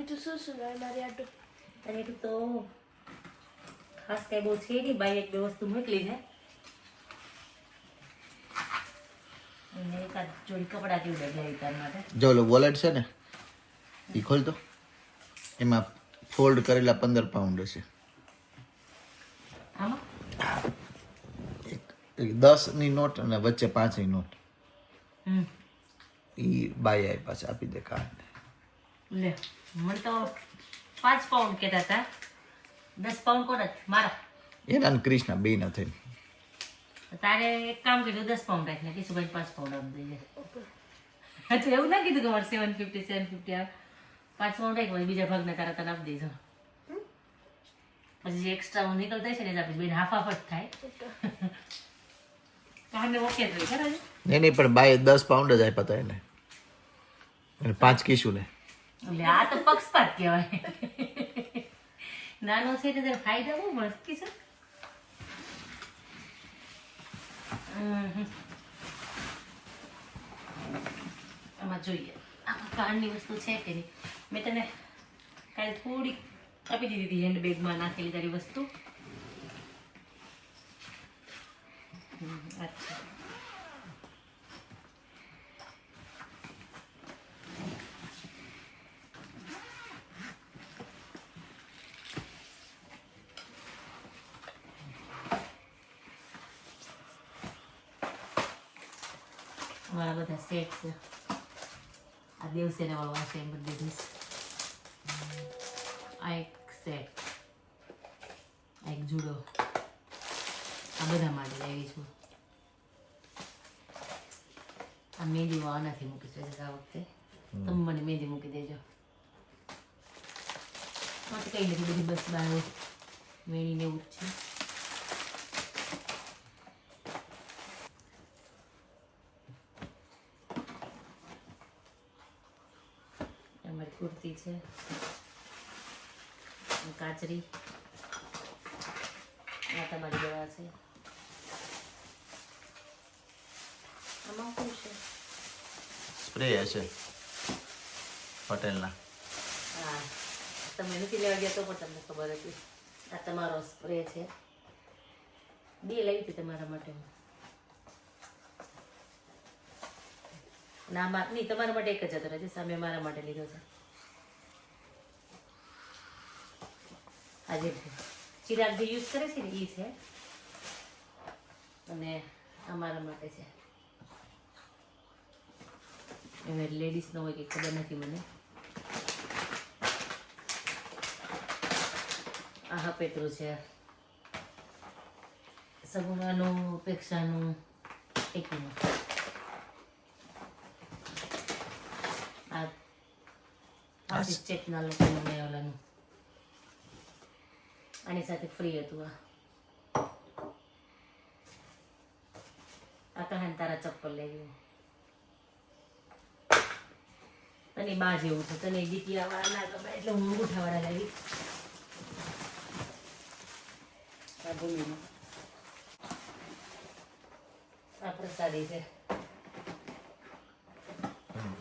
બીજું શું મારી આટું અને એટલું તો ખાસ કઈ બહુ છે નહીં. બાઈ એક બે વસ્તુ મોકલી છે અને એકાદ જોડી કપડા જેવું બદલાવી તાર માટે. જો ઓલો વોલેટ છે ને એ ખોલતો, એમાં ફોલ્ડ કરેલા 15 પાઉન્ડ હશે. આમાં 10 ની નોટ અને વચ્ચે 5 ની નોટ. હમ એ બાઈ આઈ પાસે આપી દે કાર્ડ. લે મને તો 5 પાઉન્ડ કહેતા હતા. 10 પાઉન્ડ કોણ મારા? એના ને ક્રિષ્ના બે ના થઈ. તારે એક કામ કર્યું, 10 પાઉન્ડ રાખી ને કિશુભાઈ 5 પાઉન્ડ આપી દઈએ. અચ્છા એવું ના કીધું કે મારે 750 આવે. 5 પાઉન્ડ રાખ, બીજા ભાગના તારા તને આપી દઈશું. પછી જે એક્સ્ટ્રા હું નીકળતા છે ને આપીશ. બેન હાફ હાફ જ થાય. કામે ઓકે થઈ ખરા? નહીં પણ બાઈ 10 પાઉન્ડ જ આપ્યા હતા એને, અને 5 કિશુ ને. એટલે આ તો પક્ષપાત કહેવાય. નાનો છે એટલે ફાયદા બહુ મળે કિશુ. આમાં જોઈએ આમાં કારની વસ્તુ છે કે નહીં. મેં તને કાલે થોડીક આપી દીધી હતી હેન્ડબેગમાં નાખેલી તારી વસ્તુ. અચ્છા મારા બધા સેટ છે. આ દેવસેના વાળો છે એમ બધી દીધીશ. આ એક સેટ, આ એક જુડો, આ બધા માટે લાવી છું. આ મહેંદી આનાથી મૂકી છે આ વખતે. તમે મને મહેંદી મૂકી દેજો. માટે કઈ નથી, બધી બસ બાર મેળીને એવું જ છે. અમારી કુર્તી છે, કાચરી, આ તમારી દવા છે. આમાં શું છે? સ્પ્રે હશે પટેલના. હા તમે નથી લેવા ગયા તો પણ તમને ખબર હતી. આ તમારો સ્પ્રે છે. 2 લાવી હતી તમારા માટે. ના નહીં, તમારા માટે એક જ હતો. હજી સામે મારા માટે લીધો છે. આજે ચિરાગ જે યુઝ કરે છે ને એ છે, અને અમારા માટે છે. હવે લેડીઝનો હોય કે ખબર નથી મને. આ હપેટું છે, સગુણાનું, અપેક્ષાનું, એકનું. આ ચેતના લોકોનું મેં ઓલાનું. આની સાથે ફ્રી હતું. આ કહાન તારા ચપ્પલ લેવી. તને બા જેવું છે, તને દીકરા વાળા ના ગમે એટલે હું અંગૂઠા વાળા લાવી. આ ભૂમિનું આ પ્રસાદી છે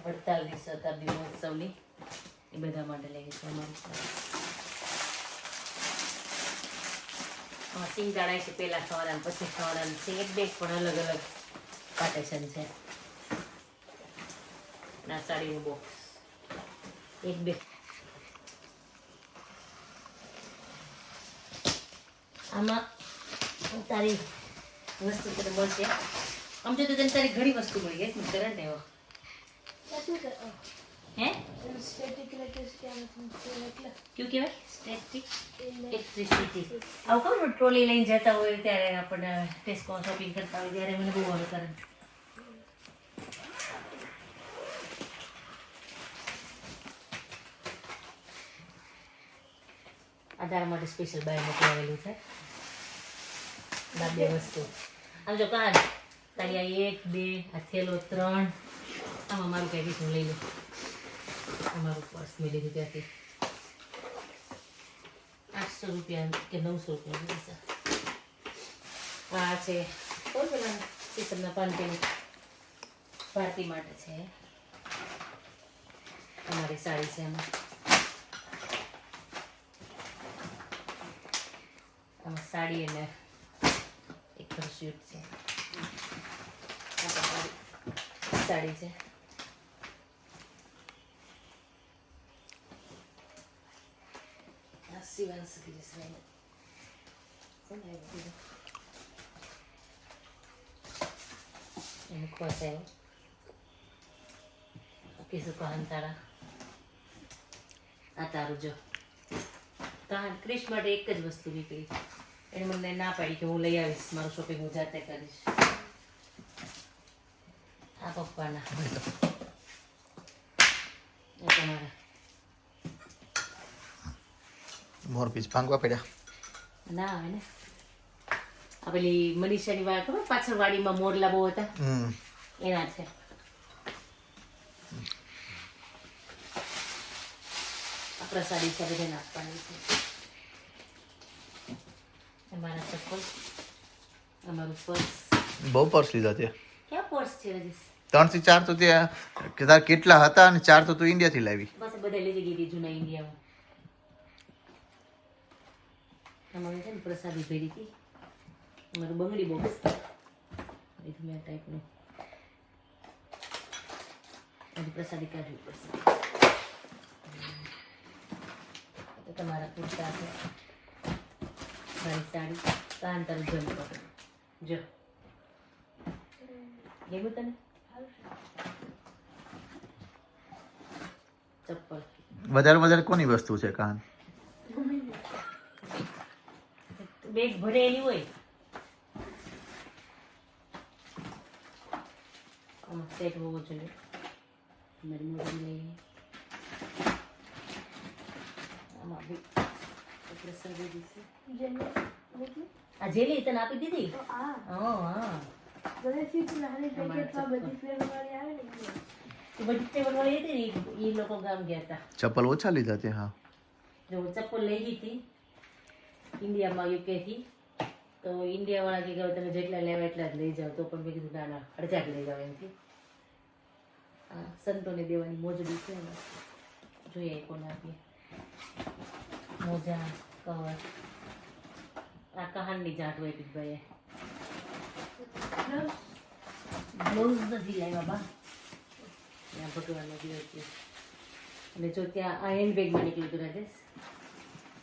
48 શતાબ્દી મહોત્સવની. એ બધા માટે લેવી છે અમારી. સિંગદાણા છે પહેલા ખવડાવવાનું, પછી ખવડાવવાનું છે. એક બેગ પણ અલગ અલગ પાર્ટેશન છે. ના સાડીનું બોક્સ એક બેગ. આમાં તારી વસ્તુ તને મળશે. આમ જો તો તને તારી ઘણી વસ્તુ મળી ગઈ કરંટ એવો. હે ક્યું કહેવાય? Static electricity. આવું ખબર ટ્રોલી લઈને જતા હોય ત્યારે આપણે ટેસ્કો શોપિંગ કરતા હોય ત્યારે મને બહુ આવે કરંટ. આધાર માટે સ્પેશિયલ બાય મોકલાવેલું છે. આ 2 વસ્તુ. આમ જો કાન તારી આ 1 2 આ થેલો 3. આમાં મારું કઈ કીધું લઈ લો. અમારું પર્સ મેં લીધું ત્યાંથી. 800 રૂપિયા કે 900 રૂપિયા. આ છે કોણ પેલા કિશનના પાનપેની પાર્ટી માટે છે. અમારી સાડી છે એમાં. આમાં સાડી અને એક સ્યુટ છે. આ તો મારી સાડી છે. આ શિવાંશ ગિરીશભાઈને કોણ આવ્યું કીધું એને ખોસ આવ્યો કીધું કહાન તારા આ તારું જો કહાન ક્રિશ માટે એક જ વસ્તુ નીકળી. એને મને ના પાડી કે હું લઈ આવીશ, મારું શોપિંગ હું જાતે કરીશ. આ પપ્પાના એ તમારા મોર પીસ ભાંગવા પડ્યા. ના આવે ને. આ પેલી મનીષાની વાત ખબર પાછળ વાડીમાં મોરલા બહુ હતા એના છે. આ પ્રસાદી છે બધાને આપવાની છે. અમારા ચપ્પલ, અમારું પર્સ. બહુ પર્સ લીધા તે. ક્યાં પર્સ છે રજીશ? 3 થી 4 તો ત્યાં કે તાર કેટલા હતા અને 4 તો તું ઇન્ડિયાથી લાવી. બસ બધા લઈ ગઈ હતી જૂના ઇન્ડિયામાં. અમારે છે ને પ્રસાદી ભેરી હતી. અમારું બંગડી બોક્સ લીધું મેં ટાઈપનું. હજી પ્રસાદી કાઢવી પડશે. તો તમારા કુર્તા છે, મારી સાડી, કાન તારું જમ પકડ જો લેવું તને ચપ્પલ. વધારે કોની વસ્તુ છે કાન? બેગ ભરેલી હોય. આમાં સેટ હોવો જોઈએ. મારી મોટી લઈએ. આમાં બી પ્રસાદી દીશે. આ જેલી તને આપી દીધી? હા હા. બધી ફ્લેવર વાળી હતી ને એ લોકો ગામ ગયા હતા. ચપ્પલ ઓછા લીધા તે. હા જો ચપ્પલ લઈ ગઈ હતી ઇન્ડિયામાં યુકે થી. તો ઇન્ડિયા વાળા કે તમે જેટલા લેવા એટલા જ લઈ જાઓ. તો પણ મેં કીધું ના ના અડધા જ લઈ જાઓ એમથી. હા સંતોને દેવાની મોજડી છે ને જોઈએ કોને આપીએ. મોજા કવર આ કહાનની જાટ હોય પીઠભાઈએ. બ્લાઉઝ નથી લાવ્યા બા. ત્યાં ભગવાનનો દિવસ છે. અને જો ત્યાં આ હેન્ડબેગમાં નીકળ્યું હતું રાજેશ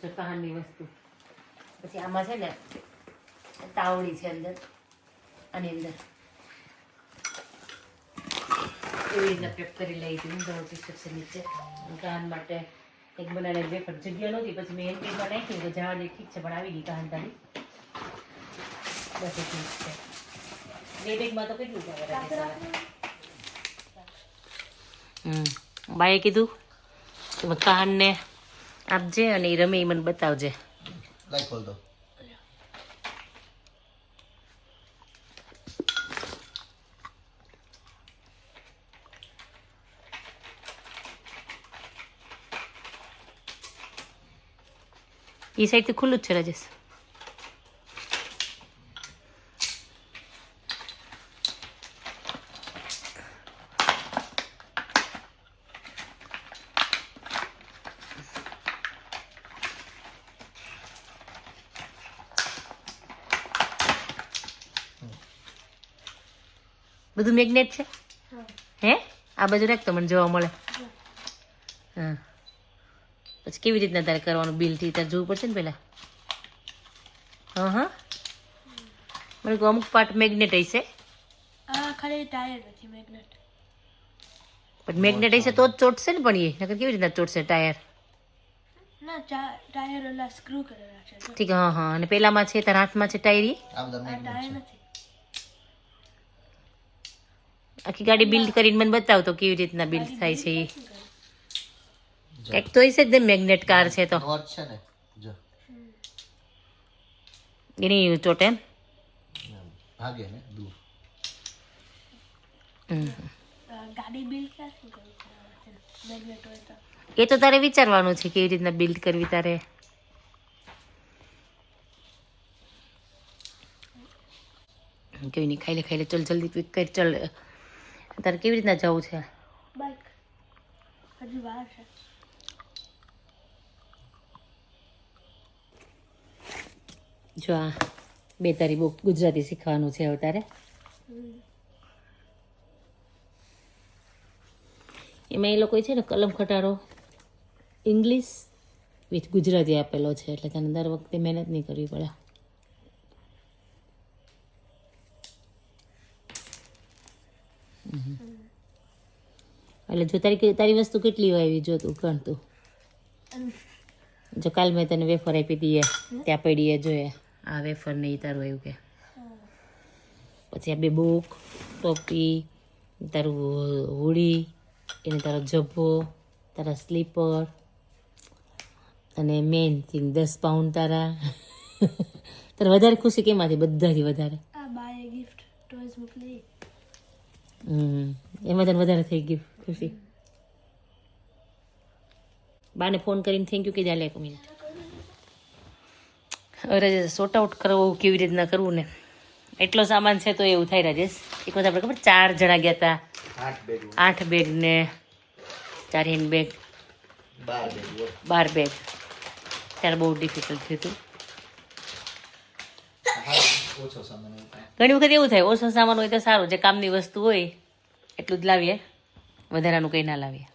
જો કહાનની વસ્તુ. પછી આમાં છે ને તાવડી છે અંદર, આની અંદર એવી રીતના પેક કરી લઈ હતી. હું ટી-શર્ટ છે નીચે કહાન માટે એક બનાવીને બે પણ જગ્યા નહોતી. પછી મેં હેન્ડબેગમાં નાખ્યું તો જવા દે ઠીક છે પણ આવી ગઈ કહાન તારી. બસ એટલું જ છે. બે બેગમાં તો કેટલું છે? બાએ કીધું તમે કહાનને આપજે અને એ રમે એ મને બતાવજે. લાઈ ખોલ દો. એ સાઈડથી ખુલ્લું જ છે રાજેશ. બધું મેગ્નેટ છે હે? આ બાજુ રાખ તો મને જોવા મળે. હા પછી કેવી રીતના તારે કરવાનું બિલથી તારે જોવું પડશે ને પહેલાં. હા હા મને કહું અમુક પાર્ટ મેગ્નેટ હશે. ખાલી ટાયર નથી મેગ્નેટ. પણ મેગ્નેટ હશે તો જ ચોટશે ને. પણ એ નકર કેવી રીતના ચોટશે ટાયર? ના ટાયર ઓલા સ્ક્રૂ કરેલા છે. ઠીક હા હા. અને પેલામાં છે તારા હાથમાં છે ટાયર. આ બધા આ ટાયર નથી. આખી ગાડી બિલ્ડ કરીને મને બતાવ તો કેવી રીતના બિલ્ડ થાય છે. એ કંઈક તો હશે જ ને મેગ્નેટ કાર છે તો નોટ છે ને જો એની ચોટે એમ. ભાગે ને દૂર. ગાડી બિલ્ડ ક્યાંથી કરવી મેગ્નેટ હોય તો? એ તો તારે વિચારવાનું છે કેવી રીતના બિલ્ડ કરવી તારે. કેવી નહીં ખાઈ લે ચલ જલ્દી ક્વિક કર ચલ. તારે કેવી રીતના જવું છે? બાઈક હજી વાર છે. જો આ 2 તારી બુક ગુજરાતી શીખવાનું છે હવે તારે. એમાં એ લોકોએ છે ને કલમ ખટારો ઇંગ્લિશ વિથ ગુજરાતી આપેલો છે એટલે તને દર વખતે મહેનત નહીં કરવી પડે. એટલે જો તારી વસ્તુ કેટલી વાવી જો તું ગણ તું. જો કાલ મેં તને વેફર આપી હતી ત્યાં પડી એ જોઈએ આ વેફર ને ઈ તારું આવ્યું કે પછી આ 2 બુક ટોપી તારું હોડી એને તારો જબ્બો તારા સ્લીપર અને મેઇન થિંગ 10 પાઉન્ડ તારા. તારે વધારે ખુશી કેમાંથી બધાથી વધારે? આ બાય ગિફ્ટ ટોયસ મોકલી. એમાં તને વધારે થઈ ગયું ખુશી. બાને ફોન કરીને થેન્ક યુ કીધા લે એક મિનિટ. અરે સોર્ટ આઉટ કરવું કેવી રીતના કરવું ને એટલો સામાન છે તો એવું થાય રાજેશ. એક વખત આપણે ખબર 4 જણા ગયા હતા 8 બેગ ને 4 હેન્ડ બેગ 12 બેગ ત્યારે બહુ ડિફિકલ્ટ થયું હતું. ઘણી વખત એવું થાય ઓછો સામાન હોય તો સારું જે કામની વસ્તુ હોય એટલું જ લાવીએ વધારાનું કંઈ ના લાવીએ.